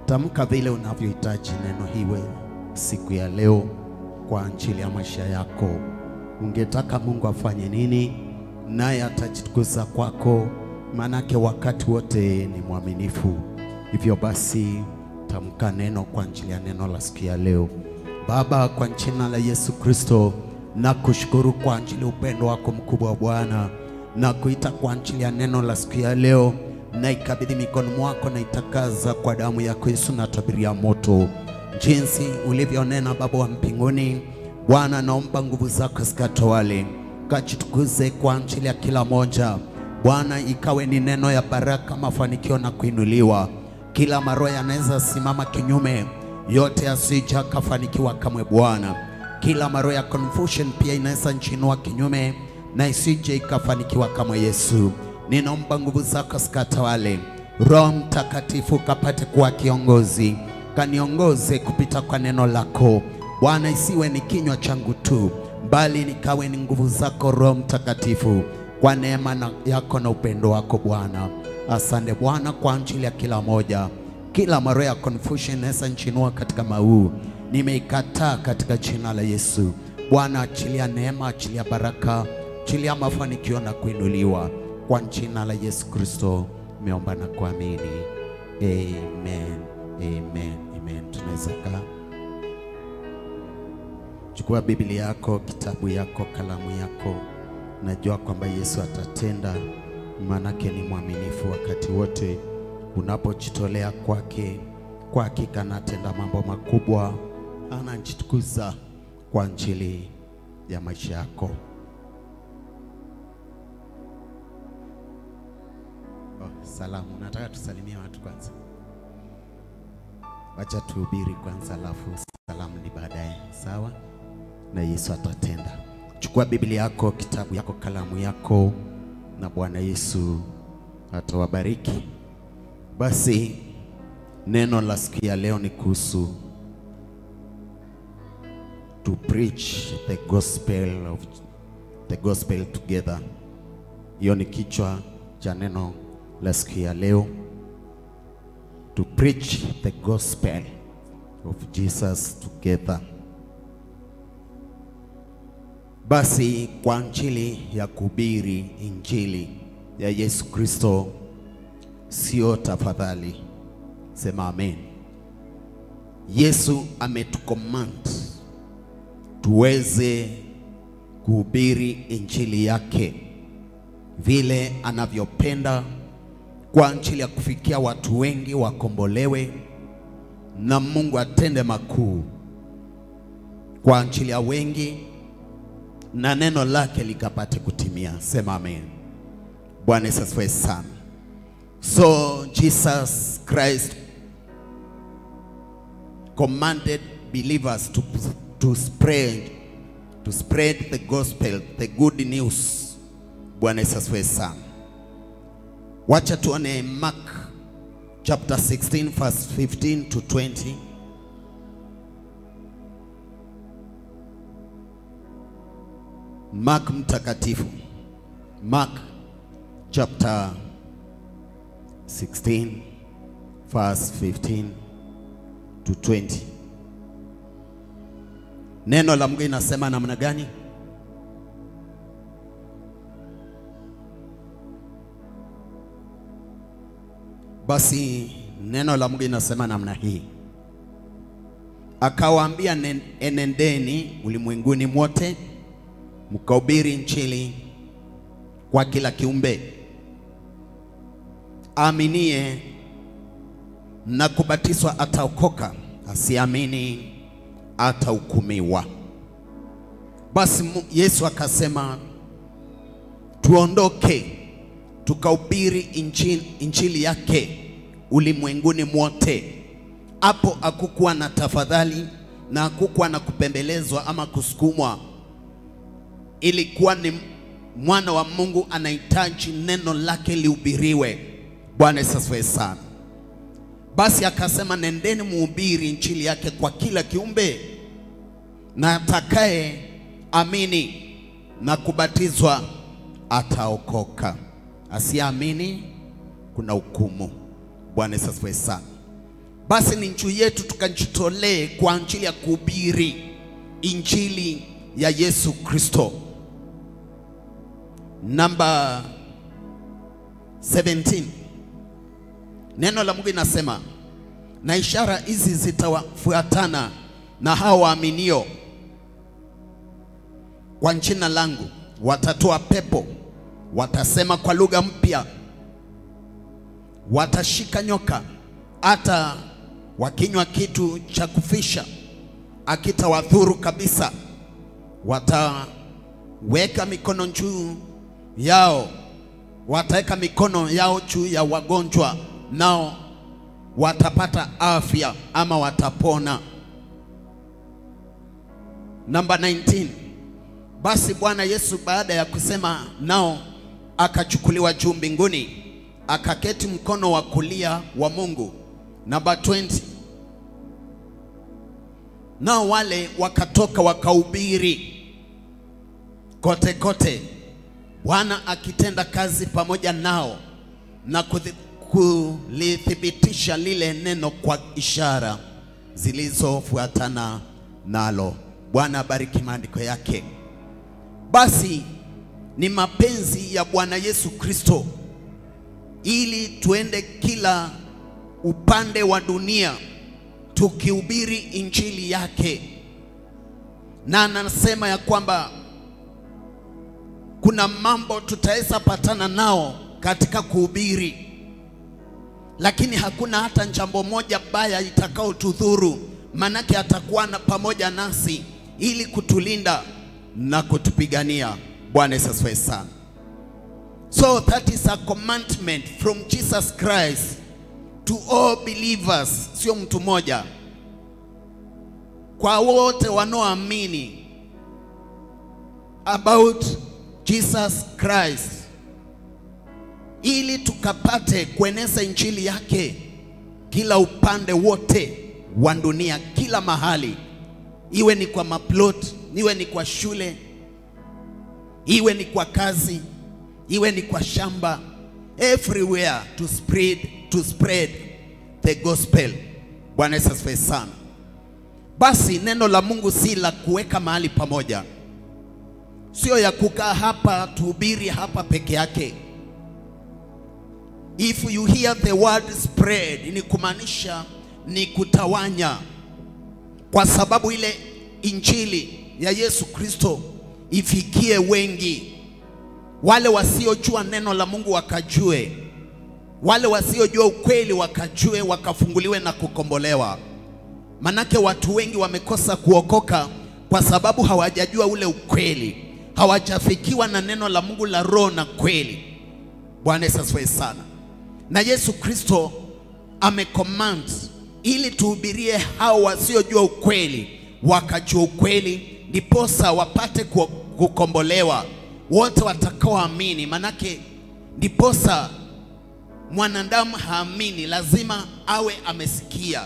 Tamka vile unavyohitaji neno hiwe siku ya leo kwa ajili ya maisha yako. Ungetaka Mungu afanye nini? Naye atajitukuza kwako, manake wakati wote ni mwaminifu. Hivyo basi tamka neno kwa ajili ya neno la siku ya leo. Baba, kwa jina la Yesu Kristo, nakushukuru kwa ajili upendo wako mkubwa Bwana, na kuita kwa ajili ya neno la siku ya leo, na ikabidhi mikono mwako na itakaza kwa damu yako Yesu, na tabiria moto jinsi ulivyonena Baba wa mbinguni. Bwana, naomba nguvu zako zikatawale, kajitukuze kwa ajili ya kila moja Bwana, ikawe ni neno ya baraka, mafanikio na kuinuliwa. Kila maroho yanaweza simama kinyume, yote yasija kafanikiwa kamwe Bwana. Kila maroho ya confusion pia inaweza nchinua kinyume, na isije ikafanikiwa kama Yesu. Ninaomba nguvu zako zikatawale, Roho Mtakatifu kapate kuwa kiongozi, kaniongoze kupita kwa neno lako Bwana. Isiwe ni kinywa changu tu, bali nikawe ni nguvu zako Roho Mtakatifu, kwa neema yako na upendo wako Bwana. Asante Bwana kwa ajili ya kila moja. Kila maroho ya confusion inaweza nchinua katika mau, nimeikataa katika jina la Yesu. Bwana, achilia neema, achilia baraka, achilia mafanikio na kuinuliwa kwa jina la Yesu Kristo nimeomba na kuamini. Amen. Amen. Amen. Tunaweza kaa. Chukua Biblia yako, kitabu yako, kalamu yako. Najua kwamba Yesu atatenda, manake ni mwaminifu wakati wote. Unapojitolea kwake, kwa hakika anatenda mambo makubwa, anajitukuza kwa ajili ya maisha yako. Salamu, nataka tusalimie watu kwanza. Wacha tuhubiri kwanza, alafu salamu ni baadaye, sawa? Na Yesu atatenda. Chukua Biblia yako, kitabu yako, kalamu yako, na Bwana Yesu atawabariki. Basi neno la siku ya leo ni kuhusu to preach the gospel together. Hiyo ni kichwa cha neno la siku ya leo, to preach the gospel of Jesus together. Basi kwa ajili ya kuhubiri injili ya Yesu Kristo sio tafadhali. Sema amen. Yesu ametucommand tuweze kuhubiri injili yake vile anavyopenda, kwa ajili ya kufikia watu wengi wakombolewe na Mungu atende makuu kwa ajili ya wengi, na neno lake likapate kutimia. Sema amen. Bwana Yesu asifiwe sana. So Jesus Christ commanded believers to spread the gospel, the good news. Bwana Yesu asifiwe sana. Wacha tuone Mark chapter 16 verse 15 to 20. Mark mtakatifu, Mark chapter 16 verse 15 to 20. Neno la Mungu inasema namna gani? Basi neno la Mungu inasema namna hii: akawaambia, enendeni ulimwenguni mwote mkahubiri injili kwa kila kiumbe. Aaminie na kubatizwa ataokoka, asiamini atahukumiwa. Basi Yesu akasema tuondoke tukahubiri injili yake ulimwenguni mwote. Hapo hakukuwa na tafadhali na hakukuwa na kupembelezwa ama kusukumwa. Ilikuwa ni mwana wa Mungu anahitaji neno lake lihubiriwe. Bwana Yesu asifiwe sana. Basi akasema nendeni muhubiri injili yake kwa kila kiumbe, na atakaye amini na kubatizwa ataokoka, asiamini kuna hukumu. Bwana Yesu asifiwe sana. basi ni juu yetu tukajitolee kwa ajili ya kuhubiri injili ya Yesu Kristo. Namba 17, neno la Mungu inasema, na ishara hizi zitafuatana na hao waaminio: kwa jina langu watatoa pepo, watasema kwa lugha mpya, watashika nyoka, hata wakinywa kitu cha kufisha akitawadhuru kabisa, wataweka mikono juu yao, wataweka mikono yao juu ya wagonjwa, nao watapata afya ama watapona. Namba 19, basi Bwana Yesu baada ya kusema nao akachukuliwa juu mbinguni, akaketi mkono wa kulia wa Mungu. Namba 20, nao wale wakatoka wakahubiri kote kote, Bwana akitenda kazi pamoja nao na kulithibitisha lile neno kwa ishara zilizofuatana nalo. Bwana bariki maandiko yake. Basi ni mapenzi ya Bwana Yesu Kristo ili tuende kila upande wa dunia tukihubiri injili yake. Na anasema ya kwamba kuna mambo tutaweza patana nao katika kuhubiri, lakini hakuna hata jambo moja baya itakao tudhuru, manake atakuwa pamoja nasi ili kutulinda na kutupigania. Bwana Yesu asifiwe sana. So that is a commandment from Jesus Christ to all believers, sio mtu moja, kwa wote wanaoamini about Jesus Christ, ili tukapate kueneza injili yake kila upande wote wa dunia, kila mahali, iwe ni kwa maplot, iwe ni kwa shule, iwe ni kwa kazi, iwe ni kwa shamba, everywhere to spread the gospel. Bwana Yesu asifiwe sana. Basi neno la Mungu si la kuweka mahali pamoja, sio ya kukaa hapa tuhubiri hapa peke yake. If you hear the word spread, ni kumaanisha ni kutawanya, kwa sababu ile injili ya Yesu Kristo ifikie wengi. Wale wasiojua neno la Mungu wakajue, wale wasiojua ukweli wakajue, wakafunguliwe na kukombolewa. Manake watu wengi wamekosa kuokoka kwa sababu hawajajua ule ukweli, hawajafikiwa na neno la Mungu la roho na kweli. Bwana Yesu asifiwe sana. Na Yesu Kristo amecommand ili tuhubirie hao wasiojua ukweli wakajua ukweli, ndiposa wapate kukombolewa wote watakaoamini. Manake ndiposa mwanadamu haamini, lazima awe amesikia.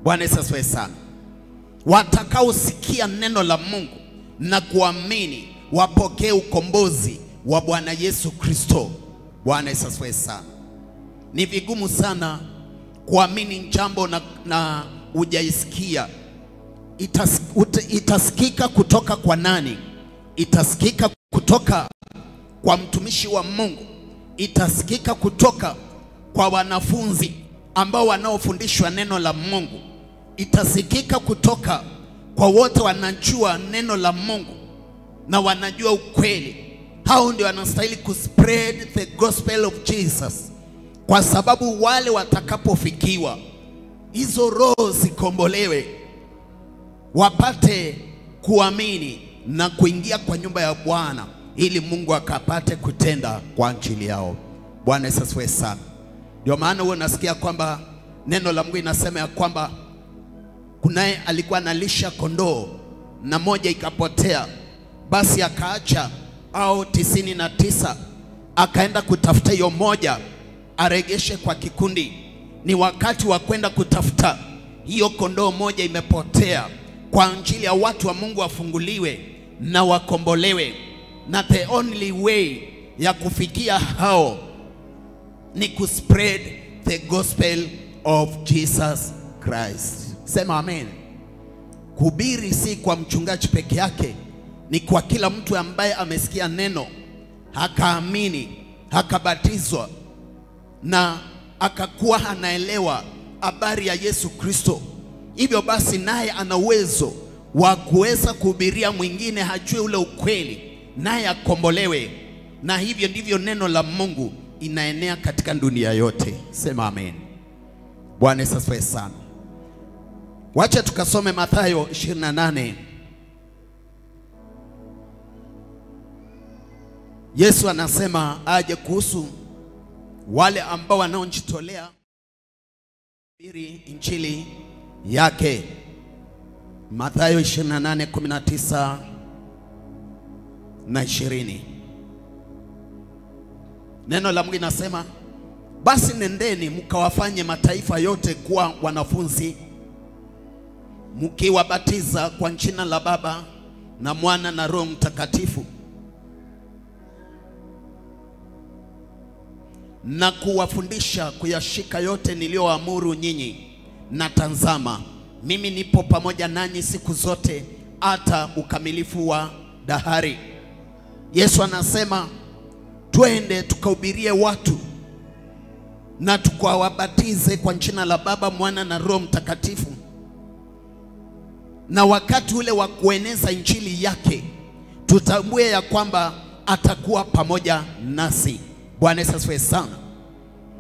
Bwana Yesu asifiwe sana. Watakaosikia neno la Mungu na kuamini wapokee ukombozi wa Bwana Yesu Kristo. Bwana Yesu asifiwe sana. Ni vigumu sana kuamini jambo na hujaisikia. Itasikika kutoka kwa nani? Itasikika kutoka kwa mtumishi wa Mungu, itasikika kutoka kwa wanafunzi ambao wanaofundishwa neno la Mungu, itasikika kutoka kwa wote wanajua neno la Mungu na wanajua ukweli. Hao ndio wanastahili kuspread the gospel of Jesus, kwa sababu wale watakapofikiwa, hizo roho zikombolewe, wapate kuamini na kuingia kwa nyumba ya Bwana, ili Mungu akapate kutenda kwa ajili yao. Bwana Yesu asifiwe sana. Ndio maana wewe unasikia kwamba neno la Mungu inasema ya kwamba kunaye alikuwa analisha kondoo na moja ikapotea, basi akaacha au 99 akaenda kutafuta hiyo moja aregeshe kwa kikundi. Ni wakati wa kwenda kutafuta hiyo kondoo moja imepotea, kwa ajili ya watu wa Mungu wafunguliwe na wakombolewe. Na the only way ya kufikia hao ni kuspread the gospel of Jesus Christ. Sema amen. Kuhubiri si kwa mchungaji peke yake, ni kwa kila mtu ambaye amesikia neno, akaamini, akabatizwa na akakuwa anaelewa habari ya Yesu Kristo. Hivyo basi naye ana uwezo wa kuweza kuhubiria mwingine hajue ule ukweli, naye akombolewe. Na hivyo ndivyo neno la Mungu inaenea katika dunia yote. Sema amen. Bwana Yesu asifiwe sana. Wacha tukasome Mathayo 28. Yesu anasema aje kuhusu wale ambao wanaojitolea kuhubiri injili yake. Mathayo 28:19 na 20. Neno la Mungu linasema, basi nendeni mkawafanye mataifa yote kuwa wanafunzi, mkiwabatiza kwa jina la Baba na Mwana na Roho Mtakatifu, na kuwafundisha kuyashika yote niliyoamuru nyinyi, na tazama mimi nipo pamoja nanyi siku zote hata ukamilifu wa dahari. Yesu anasema twende tukahubirie watu na tukawabatize kwa jina la Baba, Mwana na Roho Mtakatifu. Na wakati ule wa kueneza injili yake tutambue ya kwamba atakuwa pamoja nasi. Bwana Yesu asifiwe sana.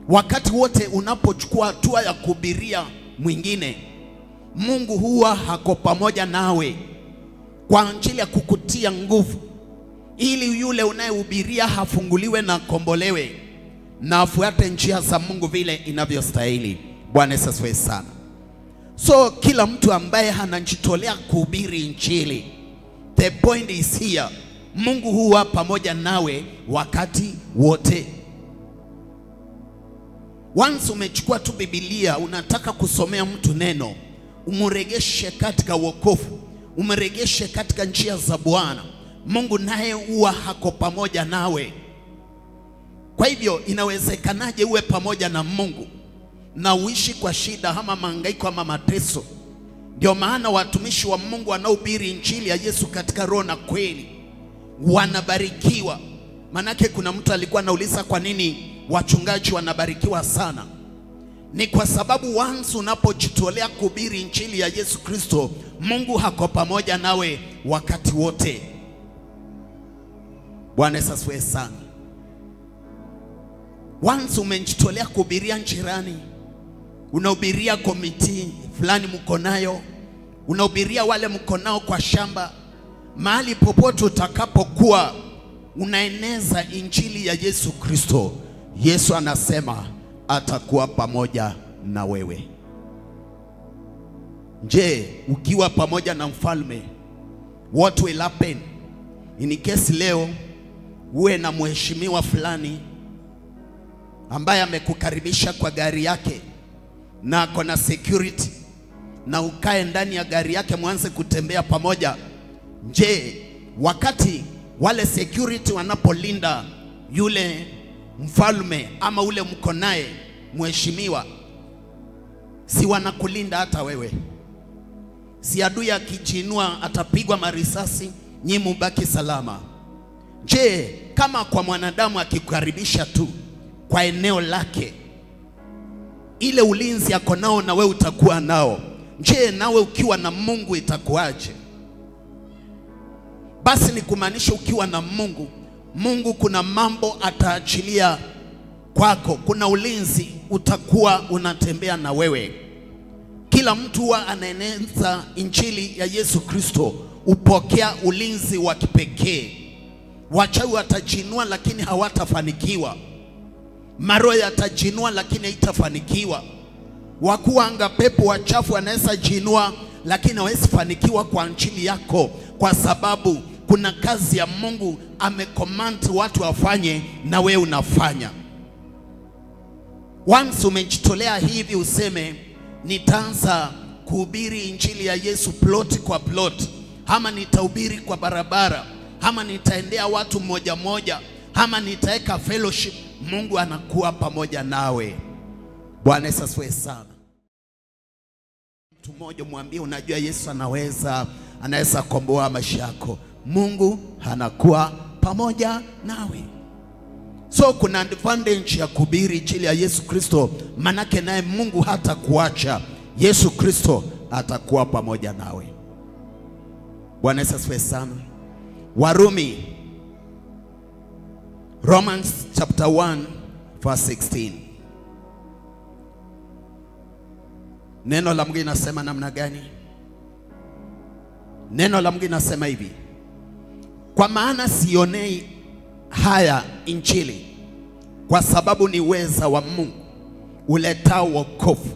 Wakati wote unapochukua hatua ya kuhubiria mwingine, Mungu huwa hako pamoja nawe kwa ajili ya kukutia nguvu, ili yule unayehubiria hafunguliwe na kombolewe na afuate njia za Mungu vile inavyostahili. Bwana Yesu asifiwe sana. So kila mtu ambaye anajitolea kuhubiri injili, the point is here, Mungu huwa pamoja nawe wakati wote. Once umechukua tu Biblia, unataka kusomea mtu neno, umregeshe katika wokovu, umregeshe katika njia za Bwana, Mungu naye huwa hako pamoja nawe. Kwa hivyo inawezekanaje uwe pamoja na Mungu na uishi kwa shida ama mahangaiko ama mateso? Ndio maana watumishi wa Mungu wanaohubiri injili ya Yesu katika roho na kweli wanabarikiwa. Manake kuna mtu alikuwa anauliza kwa nini wachungaji wanabarikiwa sana. Ni kwa sababu once unapojitolea kuhubiri injili ya Yesu Kristo, Mungu hako pamoja nawe wakati wote. Bwana Yesu asifiwe sana. Once umejitolea kuhubiria jirani, unahubiria komiti fulani mko nayo, unahubiria wale mko nao kwa shamba, mahali popote utakapokuwa unaeneza injili ya Yesu Kristo, Yesu anasema atakuwa pamoja na wewe. Je, ukiwa pamoja na mfalme, what will happen? In case leo uwe na mheshimiwa fulani ambaye amekukaribisha kwa gari yake na kuna security, na ukae ndani ya gari yake mwanze kutembea pamoja. Je, wakati wale security wanapolinda yule mfalme ama ule mko naye mheshimiwa, si wanakulinda hata wewe? Si adui akijinua atapigwa marisasi, nyinyi mbaki salama? Je, kama kwa mwanadamu akikukaribisha tu kwa eneo lake, ile ulinzi yako nao na wewe utakuwa nao, je, nawe ukiwa na Mungu itakuaje? Basi ni kumaanisha ukiwa na Mungu, Mungu kuna mambo ataachilia kwako, kuna ulinzi utakuwa unatembea na wewe. Kila mtu huwa anaeneza injili ya Yesu Kristo upokea ulinzi wa kipekee. Wachawi watajinua lakini hawatafanikiwa. Maroho yatajinua lakini haitafanikiwa. Wakuu wa anga pepo wachafu wanaweza jinua lakini hawezi fanikiwa kwa injili yako, kwa sababu kuna kazi ya Mungu amecommand watu wafanye na wewe unafanya. Once umejitolea hivi useme nitaanza kuhubiri injili ya Yesu plot kwa plot, ama nitahubiri kwa barabara, ama nitaendea watu mmoja mmoja, ama nitaweka fellowship, Mungu anakuwa pamoja nawe. Bwana Yesu asifiwe sana. mtu mmoja, mwambie unajua Yesu anaweza komboa maisha yako. Mungu anakuwa pamoja nawe. So kuna advantage ya kuhubiri injili ya Yesu Kristo, manake naye Mungu hata kuacha. Yesu Kristo atakuwa pamoja nawe. Bwana Yesu asifiwe sana. Warumi, Romans chapter 1 verse 16. Neno la Mungu linasema namna gani? Neno la Mungu linasema hivi: kwa maana sionei haya injili, kwa sababu ni uweza wa Mungu uletao wokovu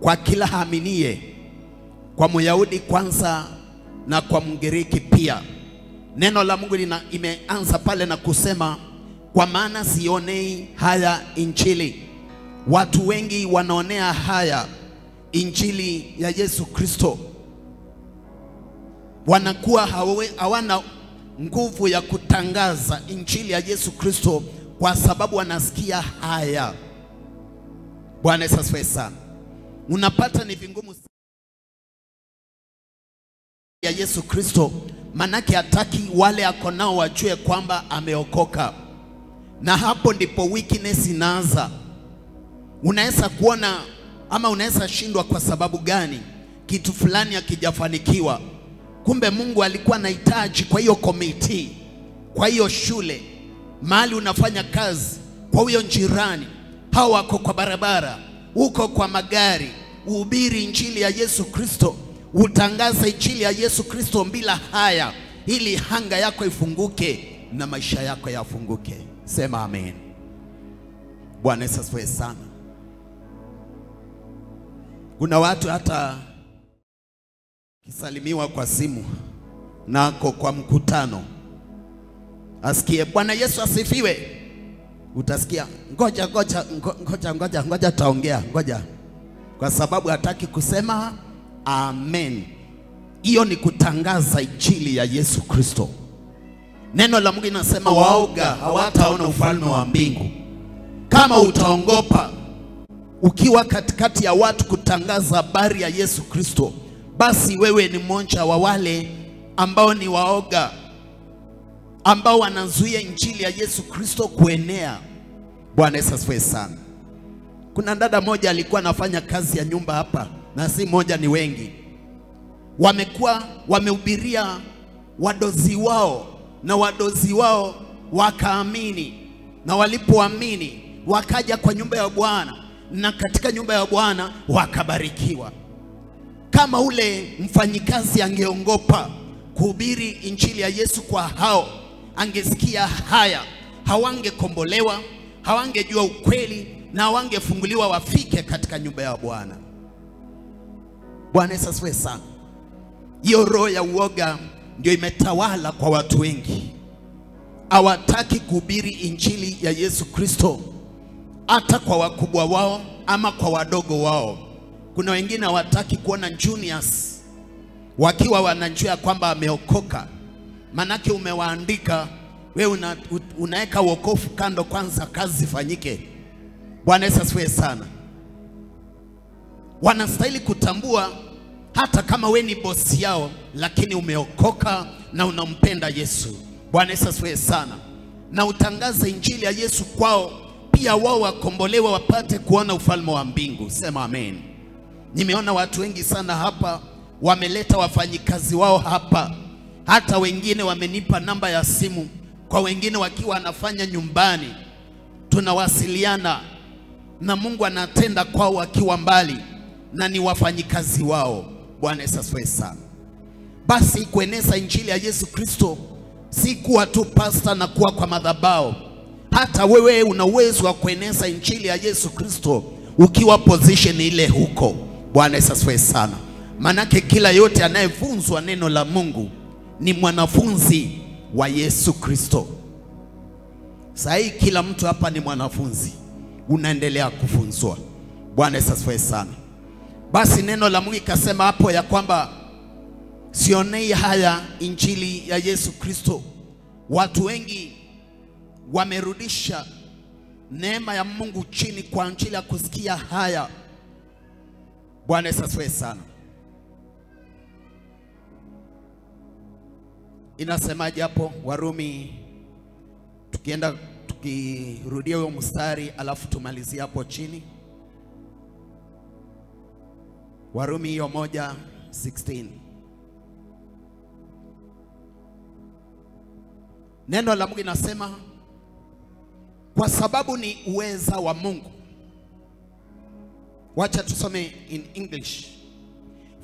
kwa kila aaminie, kwa Myahudi kwanza na kwa Mgiriki pia. Neno la Mungu imeanza pale na kusema kwa maana sionei haya injili. Watu wengi wanaonea haya injili ya Yesu Kristo, wanakuwa hawana nguvu ya kutangaza injili ya Yesu Kristo kwa sababu wanasikia haya. Bwana Yesu asifiwe sana. Unapata ni vingumu ya Yesu Kristo, manake hataki wale ako nao wajue kwamba ameokoka. Na hapo ndipo weakness inaanza. Unaweza kuona ama unaweza shindwa kwa sababu gani kitu fulani hakijafanikiwa. Kumbe Mungu alikuwa anahitaji kwa hiyo committee, kwa hiyo shule, mahali unafanya kazi, kwa hiyo jirani, hao wako kwa barabara, uko kwa magari, uhubiri injili ya Yesu Kristo, utangaze injili ya Yesu Kristo bila haya, ili hanga yako ifunguke na maisha yako yafunguke. Sema amen. Bwana Yesu asifiwe sana. Kuna watu hata kisalimiwa kwa simu nako kwa mkutano, asikie Bwana Yesu asifiwe, utasikia ngoja taongea, kwa sababu hataki kusema amen. Hiyo ni kutangaza injili ya Yesu Kristo. Neno la Mungu linasema waoga hawataona ufalme wa mbingu. Kama utaongopa ukiwa katikati ya watu kutangaza habari ya Yesu Kristo, basi wewe ni mmoja wa wale ambao ni waoga, ambao wanazuia injili ya Yesu Kristo kuenea. Bwana Yesu asifiwe sana. Kuna dada moja alikuwa anafanya kazi ya nyumba hapa, na si moja ni wengi. Wamehubiria wadozi wao, na wadozi wao wakaamini, na walipoamini wakaja kwa nyumba ya Bwana, na katika nyumba ya Bwana wakabarikiwa. Kama ule mfanyikazi angeongopa kuhubiri injili ya Yesu kwa hao, angesikia haya, hawangekombolewa, hawangejua ukweli, na hawangefunguliwa wafike katika nyumba ya Bwana. Bwana Yesu asifiwe sana. Hiyo roho ya uoga ndio imetawala kwa watu wengi. Hawataki kuhubiri injili ya Yesu Kristo, hata kwa wakubwa wao ama kwa wadogo wao. Kuna wengine hawataki kuona juniors wakiwa wanajua kwamba ameokoka, manake umewaandika wewe, unaweka wokovu kando kwanza, kazi ifanyike. Bwana Yesu asifiwe sana. Wanastahili kutambua hata kama we ni bosi yao, lakini umeokoka na unampenda Yesu. Bwana Yesu asifiwe sana. Na utangaze injili ya Yesu kwao, pia wao wakombolewe, wapate kuona ufalme wa mbingu. Sema amen. Nimeona watu wengi sana hapa wameleta wafanyikazi wao hapa, hata wengine wamenipa namba ya simu, kwa wengine wakiwa anafanya nyumbani, tunawasiliana na Mungu anatenda kwao wakiwa mbali, na ni wafanyikazi wao. Bwana Yesu asifiwe sana. Basi kueneza injili ya Yesu Kristo si kuwa tu pastor na kuwa kwa madhabahu. Hata wewe una uwezo wa kueneza injili ya Yesu Kristo ukiwa position ile huko. Bwana Yesu asifiwe sana. Manake kila yote anayefunzwa neno la Mungu ni mwanafunzi wa Yesu Kristo. Sasa kila mtu hapa ni mwanafunzi, unaendelea kufunzwa. Bwana Yesu asifiwe sana. Basi neno la Mungu ikasema hapo ya kwamba sionei haya injili ya Yesu Kristo. Watu wengi wamerudisha neema ya Mungu chini kwa ajili ya kusikia haya. Bwana Yesu asifiwe sana. Inasemaje hapo Warumi? Tukienda tukirudia huo mstari alafu tumalizie hapo chini. Warumi hiyo 1:16. Neno la Mungu linasema kwa sababu ni uweza wa Mungu. Wacha tusome in English.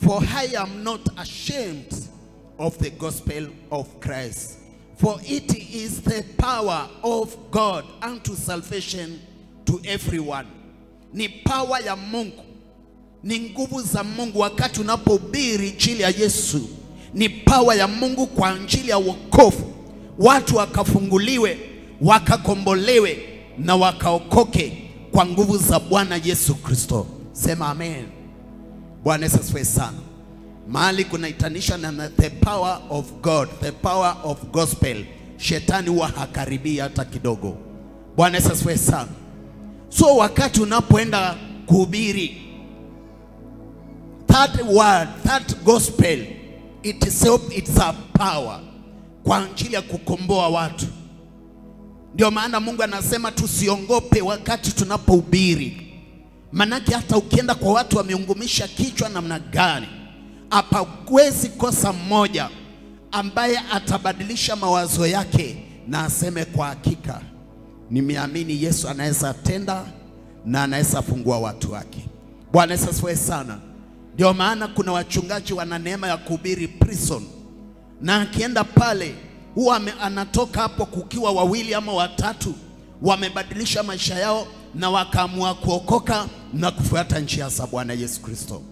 For I am not ashamed of the gospel of Christ, for it is the power of God unto salvation to everyone. Ni power ya Mungu, ni nguvu za Mungu wakati unapohubiri injili ya Yesu. Ni power ya Mungu kwa ajili ya wokovu, watu wakafunguliwe, wakakombolewe na wakaokoke kwa nguvu za Bwana Yesu Kristo. Sema amen. Bwana Yesu asifiwe sana. Mahali kunaitanisha na the power of God, the power of gospel, shetani huwa hakaribia hata kidogo. Bwana Yesu asifiwe sana. So wakati unapoenda kuhubiri that word, that gospel itself, it's a power kwa ajili ya kukomboa watu. Ndio maana Mungu anasema tusiongope wakati tunapohubiri. Manake hata ukienda kwa watu wameungumisha kichwa namna gani, hapakwezi kosa mmoja ambaye atabadilisha mawazo yake na aseme kwa hakika nimeamini Yesu anaweza tenda na anaweza fungua watu wake. Bwana Yesu asifiwe sana. Ndio maana kuna wachungaji wana neema ya kuhubiri prison, na akienda pale huwa anatoka hapo kukiwa wawili ama watatu wamebadilisha maisha yao na wakaamua kuokoka na kufuata njia za Bwana Yesu Kristo.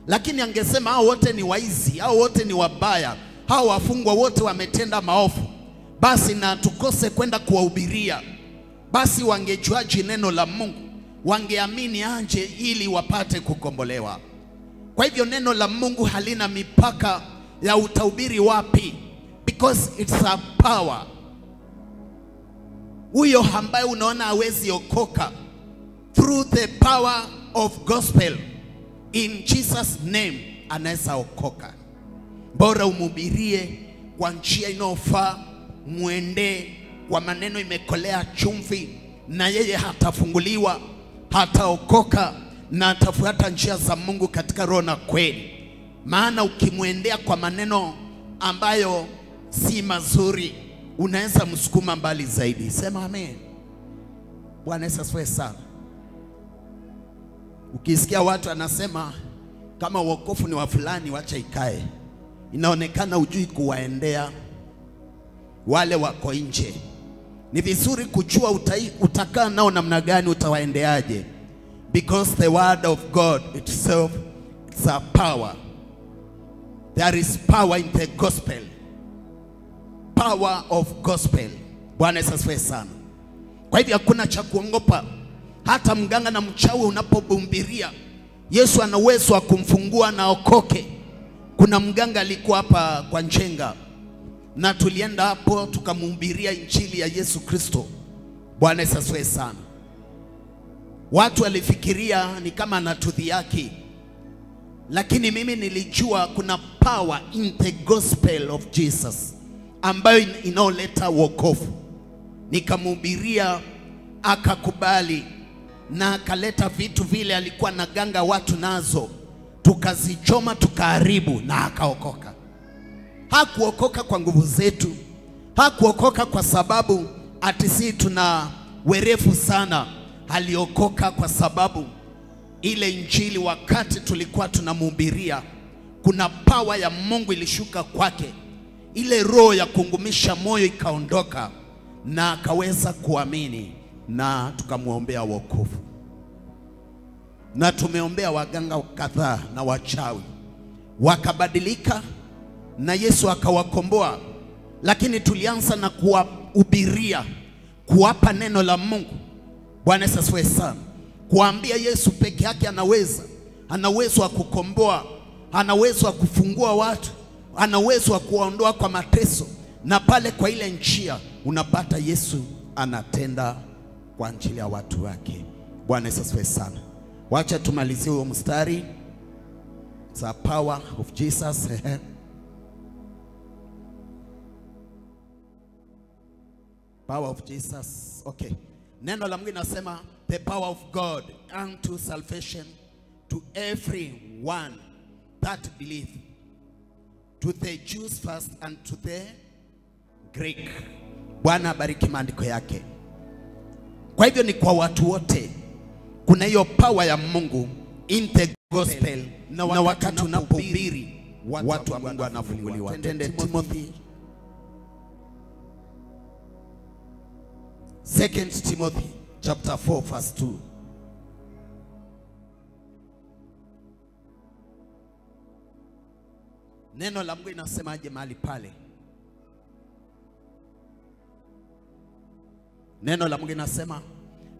Lakini angesema hao wote ni waizi, hao wote ni wabaya, hao wafungwa wote wametenda maovu, basi na tukose kwenda kuwahubiria, basi wangejuaje neno la Mungu? Wangeamini anje ili wapate kukombolewa? Kwa hivyo neno la Mungu halina mipaka ya utahubiri wapi, because it's a power. Huyo ambaye unaona hawezi okoka, through the power of gospel in Jesus name anaweza okoka. Bora umhubirie kwa njia inayofaa, muende kwa maneno imekolea chumvi, na yeye hatafunguliwa, hataokoka na atafuata njia za Mungu katika roho na kweli. Maana ukimwendea kwa maneno ambayo si mazuri, unaweza msukuma mbali zaidi. Sema amen. Bwana Yesu asifiwe sana. Ukisikia watu anasema kama wokovu ni wa fulani, wacha ikae, inaonekana hujui kuwaendea wale wako nje. Ni vizuri kujua utakaa nao namna gani, utawaendeaje, because the word of God itself, it's a power. There is power in the gospel, power of gospel. Bwana Yesu asifiwe sana. Kwa hivyo hakuna cha kuongopa. Hata mganga na mchawi unapobumbiria, Yesu ana uwezo wa kumfungua na okoke. Kuna mganga alikuwa hapa kwa Njenga, na tulienda hapo tukamhubiria injili ya Yesu Kristo. Bwana Yesu asifiwe sana. Watu walifikiria ni kama anatudhihaki, lakini mimi nilijua kuna power in the gospel of Jesus ambayo inaoleta wokovu. Nikamhubiria, akakubali, na akaleta vitu vile alikuwa naganga watu nazo, tukazichoma tukaharibu, na akaokoka. Hakuokoka kwa nguvu zetu, hakuokoka kwa sababu ati sisi tuna werefu sana. Aliokoka kwa sababu ile injili wakati tulikuwa tunamhubiria, kuna power ya Mungu ilishuka kwake, ile roho ya kungumisha moyo ikaondoka, na akaweza kuamini, na tukamuombea wokovu. Na tumeombea waganga kadhaa na wachawi wakabadilika, na Yesu akawakomboa. Lakini tulianza na kuwahubiria, kuwapa neno la Mungu. Bwana Yesu asifiwe sana. Kuambia Yesu peke yake anaweza. Ana uwezo wa kukomboa, ana uwezo wa kufungua watu, ana uwezo wa kuwaondoa kwa mateso. Na pale kwa ile njia unapata Yesu anatenda kwa ajili ya watu wake. Bwana Yesu asifiwe sana. Wacha tumalizie huo mstari The power of Jesus. Power of Jesus. Okay. Neno la Mungu linasema the power of God unto salvation to everyone that believe, to the Jews first and to the Greek. Bwana abariki maandiko yake. Kwa hivyo ni kwa watu wote. Kuna hiyo power ya Mungu in the gospel, na wakati unapohubiri watu wa Mungu wanafunguliwa. Tende Timothy, 2 Timothy chapter 4 verse 2. Neno la Mungu linasemaje mahali pale? Neno la Mungu linasema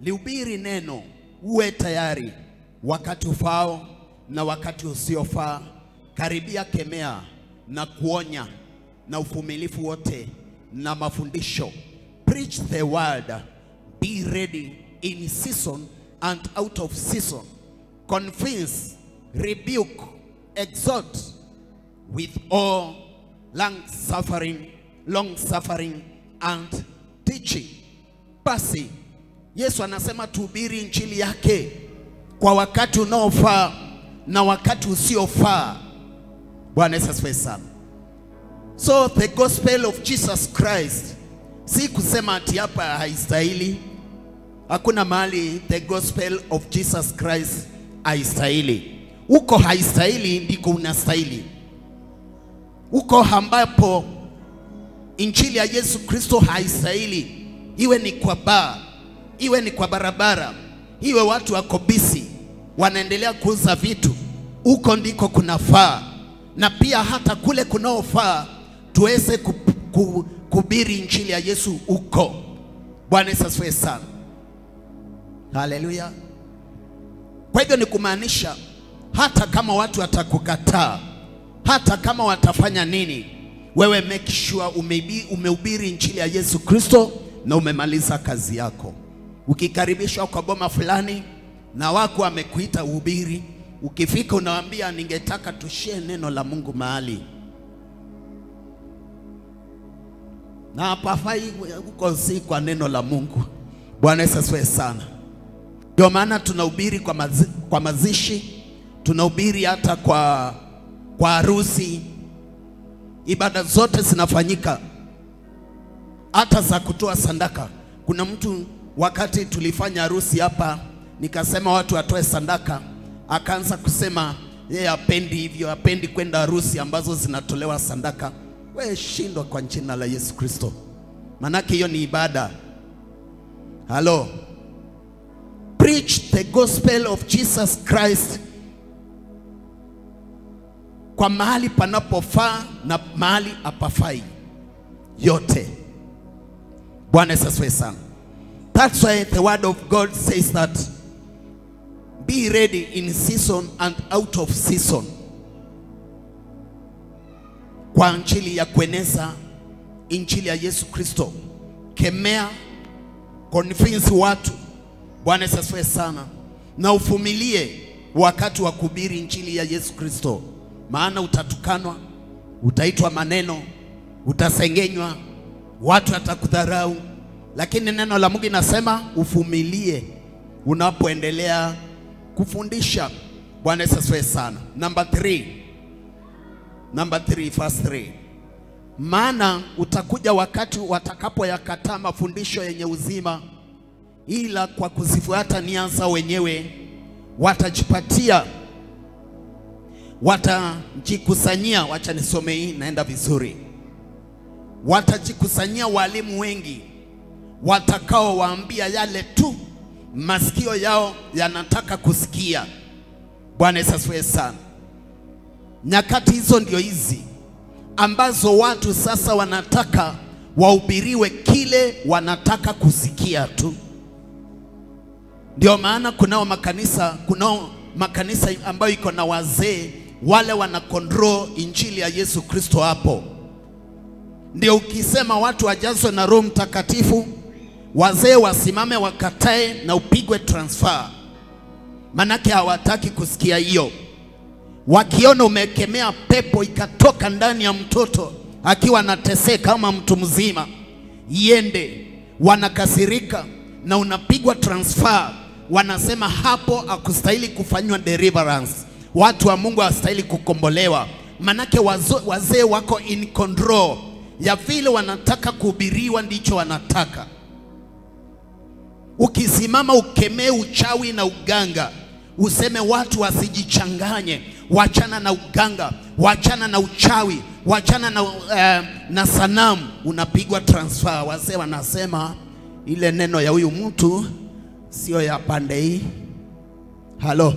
lihubiri neno, uwe tayari wakati ufao na wakati usiofaa, karibia, kemea na kuonya na uvumilivu wote na mafundisho. Preach the word, be ready in season and out of season. Convince, rebuke, exhort with all long suffering and teaching. Basi Yesu anasema tuhubiri injili yake kwa wakati unaofaa na wakati usiofaa. Bwana Yesu asifiwe sana. So the gospel of Jesus Christ, si kusema ati hapa haistahili. Hakuna mahali the gospel of Jesus Christ haistahili. Uko haistahili ndiko unastahili. Uko ambapo injili ya Yesu Kristo haistahili, iwe ni kwa baa, iwe ni kwa barabara, iwe watu wako busy wanaendelea kuuza vitu, uko ndiko kunafaa. Na pia hata kule kunaofaa tuweze kuhubiri injili ya Yesu uko. Bwana Yesu asifiwe sana. Haleluya. Kwa hivyo ni kumaanisha hata kama watu watakukataa, hata kama watafanya nini, wewe make sure umehubiri injili ya Yesu Kristo na umemaliza kazi yako. Ukikaribishwa kwa boma fulani na wako wamekuita uhubiri, ukifika unawaambia ningetaka tushie neno la Mungu mahali, na hapafai uko si kwa neno la Mungu. Bwana Yesu asifiwe sana. Ndio maana tunahubiri kwa mazishi, tunahubiri hata kwa harusi. Ibada zote zinafanyika, hata za kutoa sadaka. Kuna mtu wakati tulifanya harusi hapa, nikasema watu watoe sadaka, akaanza kusema yeye hapendi hivyo, hapendi kwenda harusi ambazo zinatolewa sadaka. Wewe shindwa kwa jina la Yesu Kristo, manake hiyo ni ibada. Hello. Preach the gospel of Jesus Christ kwa mahali panapofaa na mahali hapafai yote. Bwana Yesu asifiwe sana. That's why the word of God says that be ready in season and out of season. Kwa injili ya kueneza injili ya Yesu Kristo, kemea, convince watu. Bwana Yesu asifiwe sana. Na uvumilie wakati wa kuhubiri injili ya Yesu Kristo, maana utatukanwa, utaitwa maneno, utasengenywa, watu watakudharau, lakini neno la Mungu linasema uvumilie unapoendelea kufundisha. Bwana Yesu asifiwe sana. Number 3 verse 3. Maana utakuja wakati watakapoyakataa mafundisho yenye uzima, ila kwa kuzifuata nia zao wenyewe watajikusanyia, wacha nisome hii naenda vizuri. Watajikusanyia walimu wengi watakao waambia yale tu masikio yao yanataka kusikia. Bwana Yesu asifiwe sana. Nyakati hizo ndio hizi ambazo watu sasa wanataka wahubiriwe kile wanataka kusikia tu. Ndio maana kunao makanisa ambayo iko na wazee wale wana control injili ya Yesu Kristo hapo. Ndio ukisema watu wajazwe na Roho Mtakatifu, wazee wasimame wakatae na upigwe transfer. Manake hawataki kusikia hiyo. wakiona umekemea pepo ikatoka ndani ya mtoto akiwa anateseka kama mtu mzima iende, wanakasirika na unapigwa transfer. Wanasema hapo hakustahili kufanywa deliverance. Watu wa Mungu hawastahili kukombolewa. Manake wazee wako in control ya vile wanataka kuhubiriwa, ndicho wanataka. Ukisimama ukemee uchawi na uganga, useme watu wasijichanganye, wachana na uganga, wachana na uchawi, wachana na sanamu, unapigwa transfer. Wazee wanasema ile neno ya huyu mtu sio ya pande hii. Halo.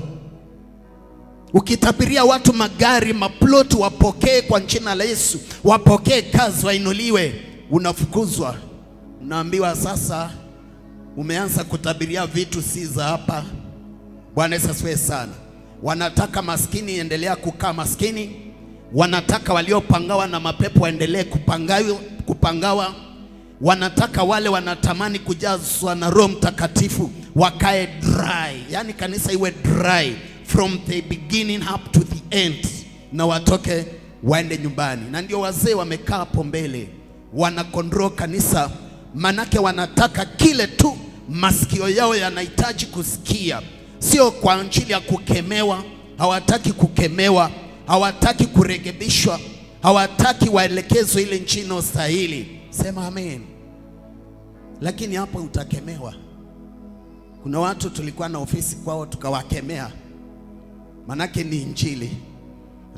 Ukitabiria watu magari, maplot wapokee kwa jina la Yesu, wapokee kazi, wainuliwe, unafukuzwa. Unaambiwa sasa umeanza kutabiria vitu si za hapa. Bwana Yesu asifiwe sana. Wanataka maskini endelea kukaa maskini, wanataka waliopangawa na mapepo waendelee kupangawa, wanataka wale wanatamani kujazwa na Roho Mtakatifu wakae dry. Yani kanisa iwe dry from the beginning up to the end, na watoke waende nyumbani. Na ndio wazee wamekaa hapo mbele wanakontrol kanisa, manake wanataka kile tu masikio yao yanahitaji kusikia, sio kwa ajili ya kukemewa. Hawataki kukemewa, hawataki kurekebishwa, hawataki waelekezwe ile njia inayostahili. Sema amen. Lakini hapo utakemewa. Kuna watu tulikuwa na ofisi kwao tukawakemea, manake ni injili,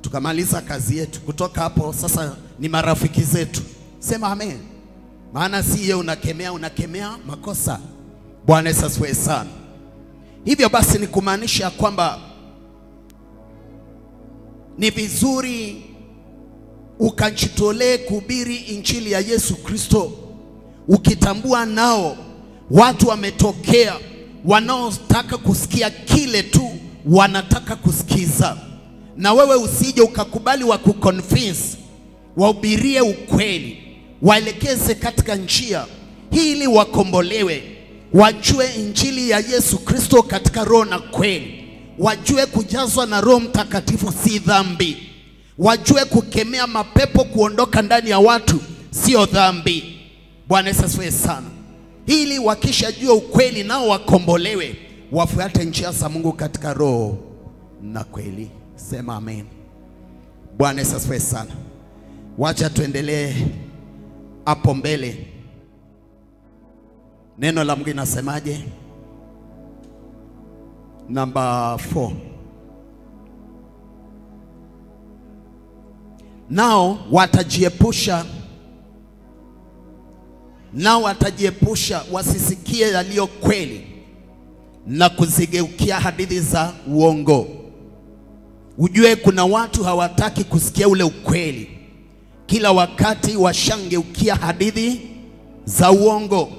tukamaliza kazi yetu. Kutoka hapo sasa ni marafiki zetu. Sema amen. Maana si yeye unakemea makosa. Bwana Yesu asifiwe sana. Hivyo basi ni kumaanisha kwamba ni vizuri ukajitolee kuhubiri injili ya Yesu Kristo, ukitambua nao watu wametokea wanaotaka kusikia kile tu wanataka kusikiza, na wewe usije ukakubali wa kuconvince. Wahubirie ukweli, waelekeze katika njia hii ili wakombolewe, wajue injili ya Yesu Kristo katika roho na kweli, wajue kujazwa na Roho Mtakatifu si dhambi, wajue kukemea mapepo kuondoka ndani ya watu sio dhambi. Bwana Yesu asifiwe sana. Ili wakishajua ukweli nao wakombolewe, wafuate njia za Mungu katika roho na kweli. Sema amen. Bwana Yesu asifiwe sana. Wacha tuendelee hapo mbele. Neno la Mungu linasemaje? Number 4. Nao watajiepusha wasisikie yaliyo kweli na kuzigeukia hadithi za uongo. Ujue kuna watu hawataki kusikia ule ukweli, kila wakati washangeukia hadithi za uongo.